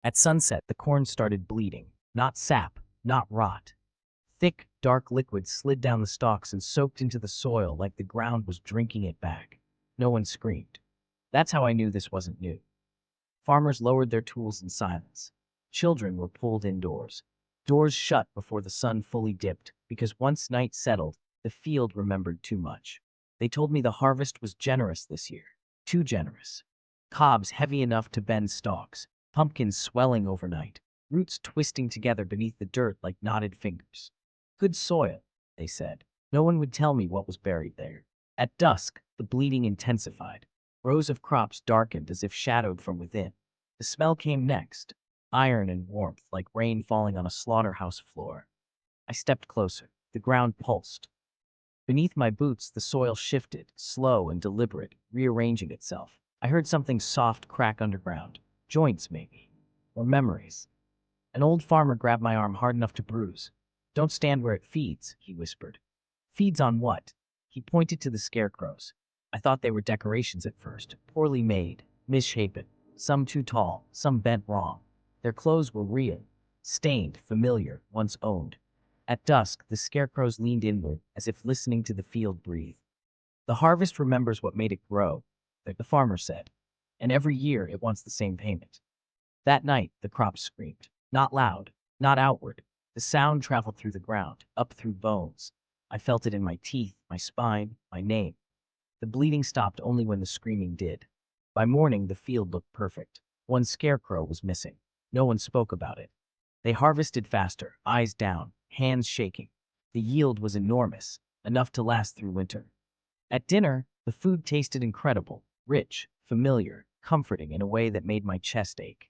At sunset, the corn started bleeding. Not sap, not rot. Thick, dark liquid slid down the stalks and soaked into the soil like the ground was drinking it back. No one screamed. That's how I knew this wasn't new. Farmers lowered their tools in silence. Children were pulled indoors. Doors shut before the sun fully dipped, because once night settled, the field remembered too much. They told me the harvest was generous this year. Too generous. Cobs heavy enough to bend stalks, pumpkins swelling overnight, roots twisting together beneath the dirt like knotted fingers. Good soil, they said. No one would tell me what was buried there. At dusk, the bleeding intensified. Rows of crops darkened as if shadowed from within. The smell came next, iron and warmth like rain falling on a slaughterhouse floor. I stepped closer. The ground pulsed. Beneath my boots, the soil shifted, slow and deliberate, rearranging itself. I heard something soft crack underground. Joints, maybe. Or memories. An old farmer grabbed my arm hard enough to bruise. "Don't stand where it feeds," he whispered. "Feeds on what?" He pointed to the scarecrows. I thought they were decorations at first, poorly made, misshapen, some too tall, some bent wrong. Their clothes were real, stained, familiar, once owned. At dusk, the scarecrows leaned inward, as if listening to the field breathe. "The harvest remembers what made it grow," the farmer said, "and every year it wants the same payment." That night, the crops screamed. Not loud, not outward. The sound traveled through the ground, up through bones. I felt it in my teeth, my spine, my name. The bleeding stopped only when the screaming did. By morning, the field looked perfect. One scarecrow was missing. No one spoke about it. They harvested faster, eyes down, hands shaking. The yield was enormous, enough to last through winter. At dinner, the food tasted incredible, rich, familiar, comforting in a way that made my chest ache.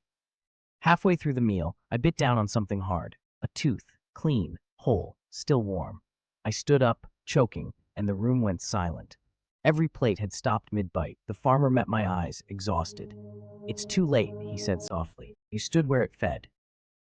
Halfway through the meal, I bit down on something hard. A tooth, clean, whole, still warm. I stood up, choking, and the room went silent. Every plate had stopped mid-bite. The farmer met my eyes, exhausted. "It's too late," he said softly. He stood where it fed.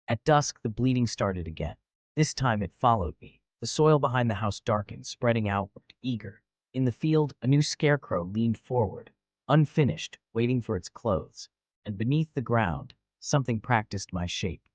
At dusk, the bleeding started again. This time it followed me. The soil behind the house darkened, spreading outward, eager. In the field, a new scarecrow leaned forward, unfinished, waiting for its clothes. And beneath the ground, something practiced my shape.